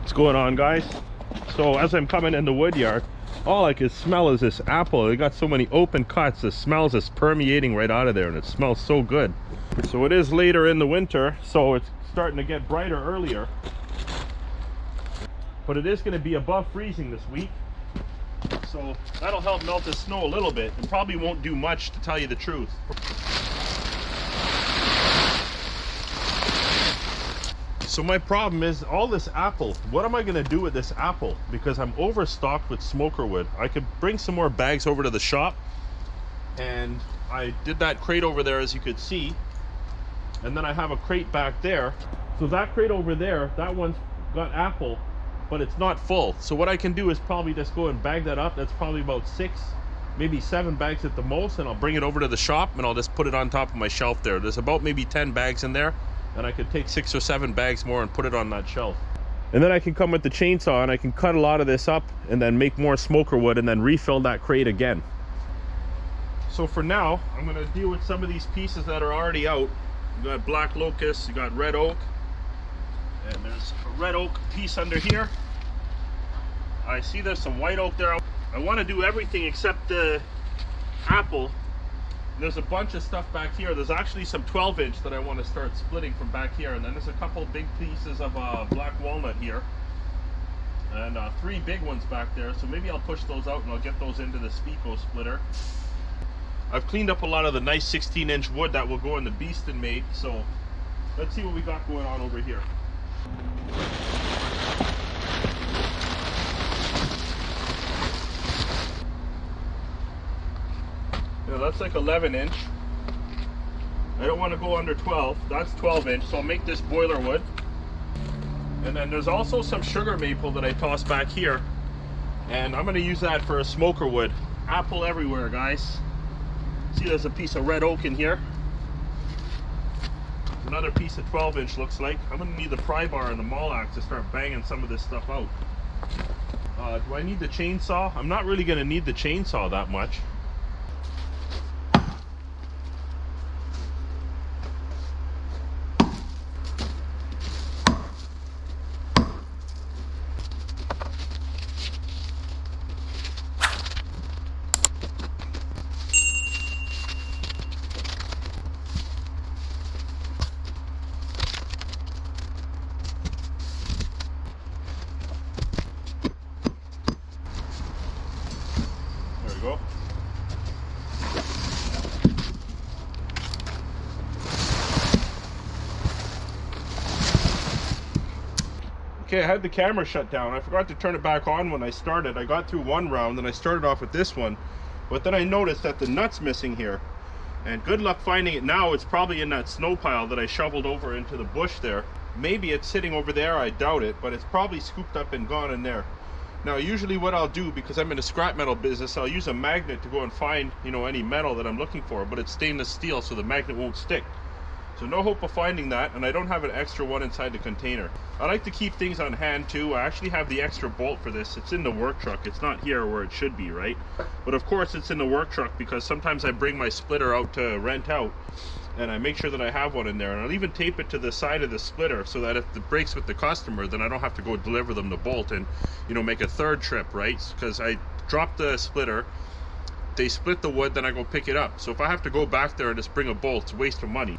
What's going on, guys? So as I'm coming in the wood yard, all I can smell is this apple. They got so many open cuts. The smells is permeating right out of there, and it smells so good. So it is later in the winter, so it's starting to get brighter earlier, but it is going to be above freezing this week, so that'll help melt the snow a little bit. It probably won't do much, to tell you the truth. So my problem is all this apple. What am I going to do with this apple? Because I'm overstocked with smoker wood. I could bring some more bags over to the shop, and I did that crate over there, as you could see, and then I have a crate back there. So that crate over there, that one's got apple, but it's not full. So what I can do is probably just go and bag that up. That's probably about 6, maybe 7 bags at the most, and I'll bring it over to the shop and I'll just put it on top of my shelf there. There's about maybe 10 bags in there, and I could take 6 or 7 bags more and put it on that shelf. And then I can come with the chainsaw and I can cut a lot of this up and then make more smoker wood and then refill that crate again. So for now, I'm going to deal with some of these pieces that are already out. You got black locust, you got red oak, and there's a red oak piece under here. I see there's some white oak there. I want to do everything except the apple. There's a bunch of stuff back here. There's actually some 12-inch that I want to start splitting from back here, and then there's a couple big pieces of black walnut here, and 3 big ones back there. So maybe I'll push those out and I'll get those into the Speeco splitter. I've cleaned up a lot of the nice 16-inch wood that will go in the Beeston made, so let's see what we got going on over here. Yeah, that's like 11-inch. I don't want to go under 12. That's 12-inch, so I'll make this boiler wood. And then there's also some sugar maple that I tossed back here, and I'm going to use that for a smoker wood. Apple everywhere, guys. See, there's a piece of red oak in here. Another piece of 12-inch looks like. I'm going to need the pry bar and the maul axe to start banging some of this stuff out. Do I need the chainsaw? I'm not really going to need the chainsaw that much. Go. Okay, I had the camera shut down. I forgot to turn it back on when I started. I got through one round and I started off with this one, but then I noticed that the nut's missing here, and good luck finding it now. It's probably in that snow pile that I shoveled over into the bush there. Maybe it's sitting over there, I doubt it, but it's probably scooped up and gone in there. Now, usually what I'll do, because I'm in a scrap metal business, I'll use a magnet to go and find, you know, any metal that I'm looking for, but it's stainless steel, so the magnet won't stick. So no hope of finding that, and I don't have an extra one inside the container. I like to keep things on hand too. I actually have the extra bolt for this. It's in the work truck. It's not here where it should be, right? But of course it's in the work truck because sometimes I bring my splitter out to rent out, and I make sure that I have one in there, and I'll even tape it to the side of the splitter so that if it breaks with the customer, then I don't have to go deliver them the bolt and, you know, make a third trip, right? Because I drop the splitter, they split the wood, then I go pick it up. So if I have to go back there and just bring a bolt, it's a waste of money.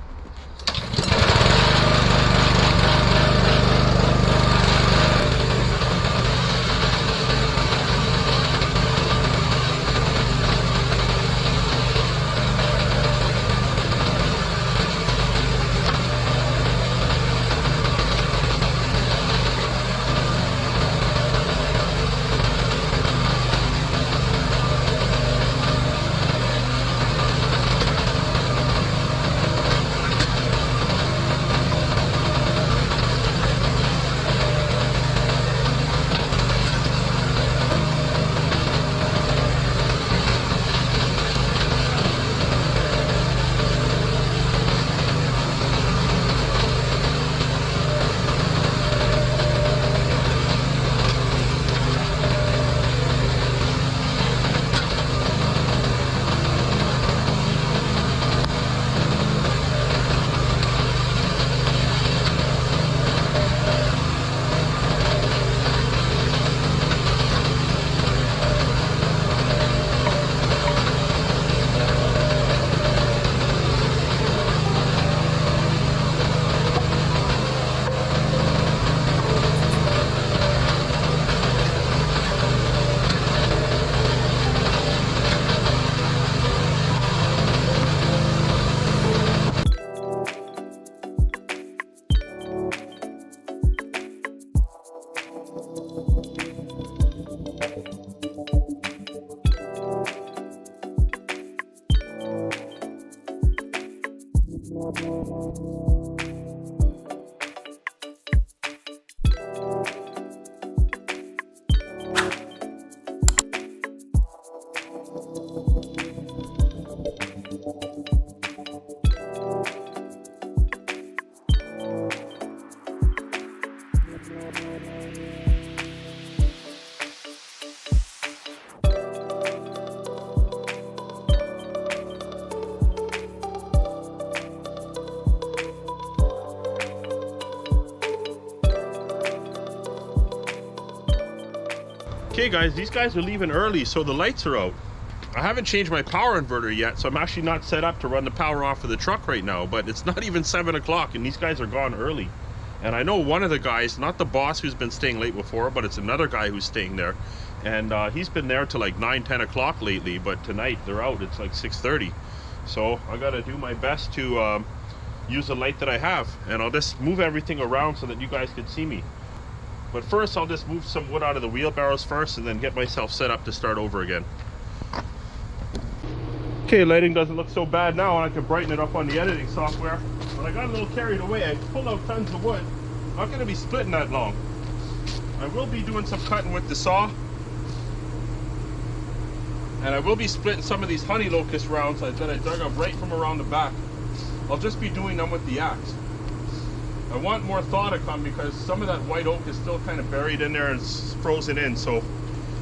Okay guys, these guys are leaving early, so the lights are out. I haven't changed my power inverter yet, so I'm actually not set up to run the power off of the truck right now, but it's not even 7 o'clock and these guys are gone early. And I know one of the guys, not the boss who's been staying late before, but it's another guy who's staying there. And he's been there till like 9, 10 o'clock lately, but tonight they're out, it's like 6:30. So I gotta do my best to use the light that I have, and I'll just move everything around so that you guys can see me. But first I'll just move some wood out of the wheelbarrows first and then get myself set up to start over again. Okay, lighting doesn't look so bad now, and I can brighten it up on the editing software. But I got a little carried away. I pulled out tons of wood. I'm not going to be splitting that long. I will be doing some cutting with the saw. And I will be splitting some of these honey locust rounds that I dug up right from around the back. I'll just be doing them with the axe. I want more thaw to come because some of that white oak is still kind of buried in there and it's frozen in, so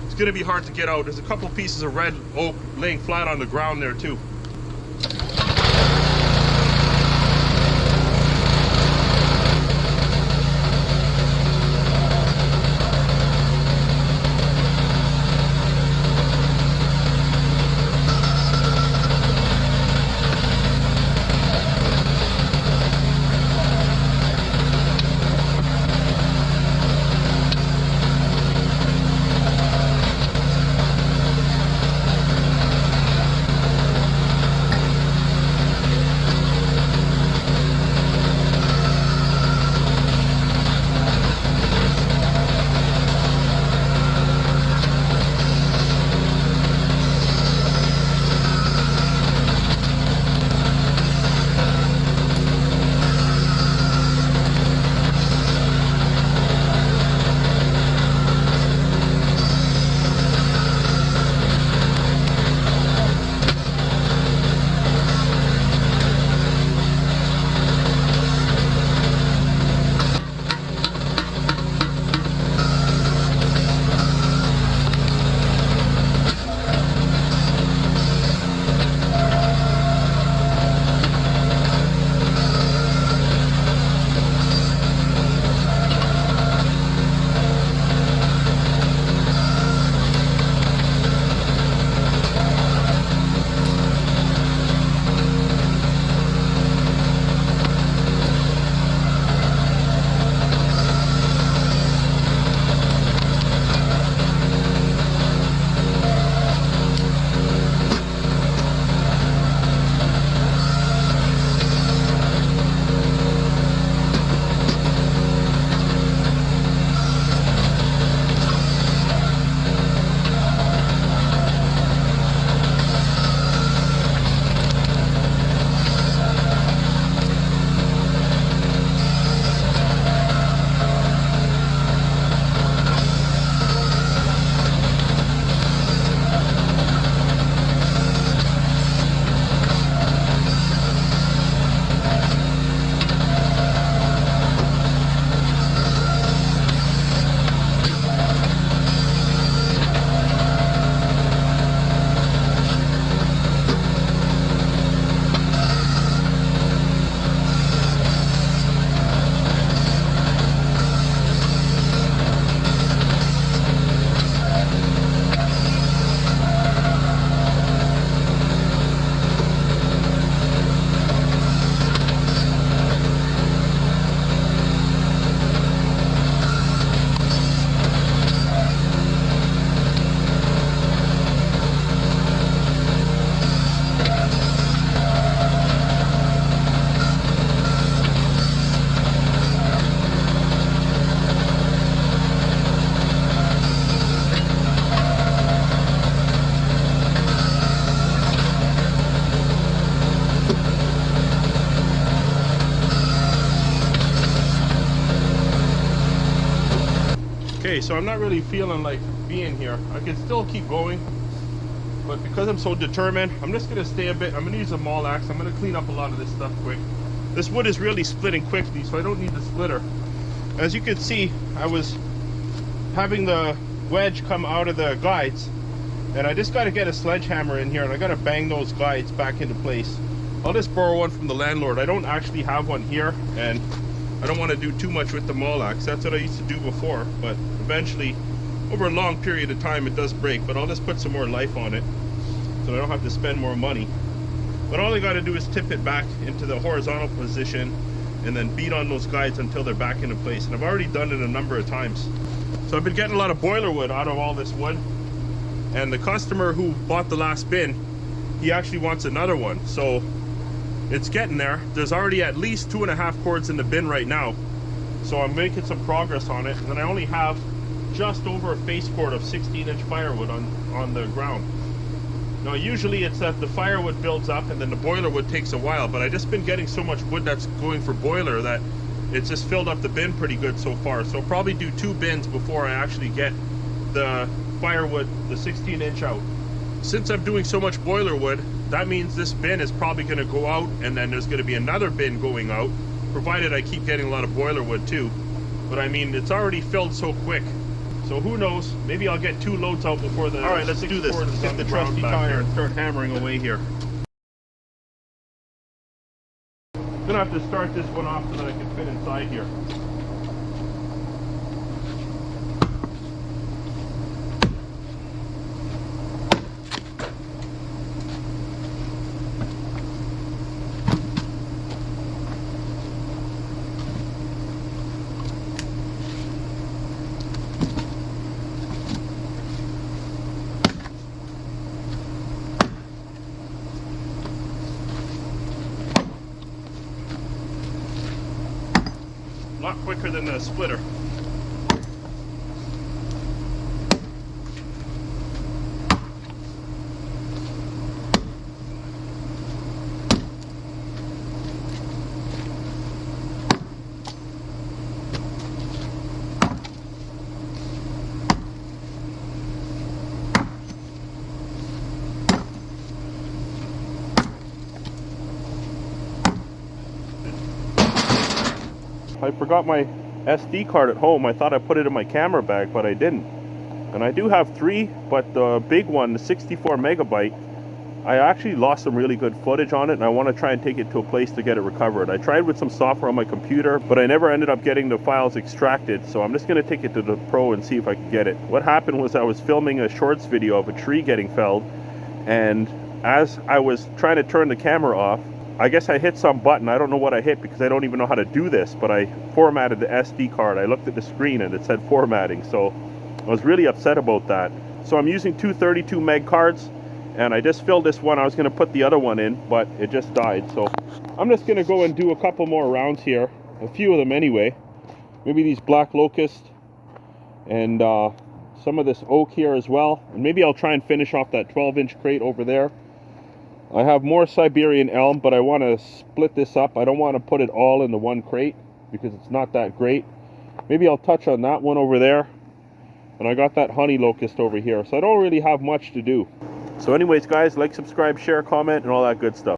it's going to be hard to get out. There's a couple pieces of red oak laying flat on the ground there too. Okay, so I'm not really feeling like being here. I can still keep going, but because I'm so determined, I'm just gonna stay a bit. I'm gonna use a maul axe. I'm gonna clean up a lot of this stuff quick. This wood is really splitting quickly, so I don't need the splitter. As you can see, I was having the wedge come out of the guides, and I just got to get a sledgehammer in here and I got to bang those guides back into place. I'll just borrow one from the landlord. I don't actually have one here, and I don't want to do too much with the maul axe. That's what I used to do before, but eventually over a long period of time it does break, but I'll just put some more life on it so I don't have to spend more money. But all I got to do is tip it back into the horizontal position and then beat on those guides until they're back into place. And I've already done it a number of times. So I've been getting a lot of boiler wood out of all this wood. And the customer who bought the last bin, he actually wants another one. So it's getting there. There's already at least 2.5 cords in the bin right now. So I'm making some progress on it. And then I only have just over a face cord of 16-inch firewood on the ground. Now usually it's that the firewood builds up and then the boiler wood takes a while, but I just been getting so much wood that's going for boiler that it's just filled up the bin pretty good so far. So I'll probably do 2 bins before I actually get the firewood, the 16-inch out. Since I'm doing so much boiler wood, that means this bin is probably going to go out, and then there's going to be another bin going out, provided I keep getting a lot of boiler wood too. But I mean, it's already filled so quick. So who knows, maybe I'll get 2 loads out before the... Alright, let's do this. Let's get the trusty tire and start hammering away here. I'm gonna have to start this one off so that I can fit inside here. A lot quicker than the splitter. I forgot my SD card at home. I thought I put it in my camera bag, but I didn't. And I do have 3, but the big one, the 64 megabyte, I actually lost some really good footage on it, and I want to try and take it to a place to get it recovered. I tried with some software on my computer, but I never ended up getting the files extracted, so I'm just going to take it to the Pro and see if I can get it. What happened was I was filming a shorts video of a tree getting felled, and as I was trying to turn the camera off, I guess I hit some button. I don't know what I hit because I don't even know how to do this, but I formatted the SD card. I looked at the screen and it said formatting, so I was really upset about that. So I'm using 2 32 meg cards, and I just filled this one. I was going to put the other one in, but it just died. So I'm just going to go and do a couple more rounds here, a few of them anyway. Maybe these black locust and some of this oak here as well, and maybe I'll try and finish off that 12-inch crate over there. I have more Siberian elm, but I want to split this up. I don't want to put it all in the one crate because it's not that great. Maybe I'll touch on that one over there. And I got that honey locust over here. So I don't really have much to do. So anyways, guys, like, subscribe, share, comment, and all that good stuff.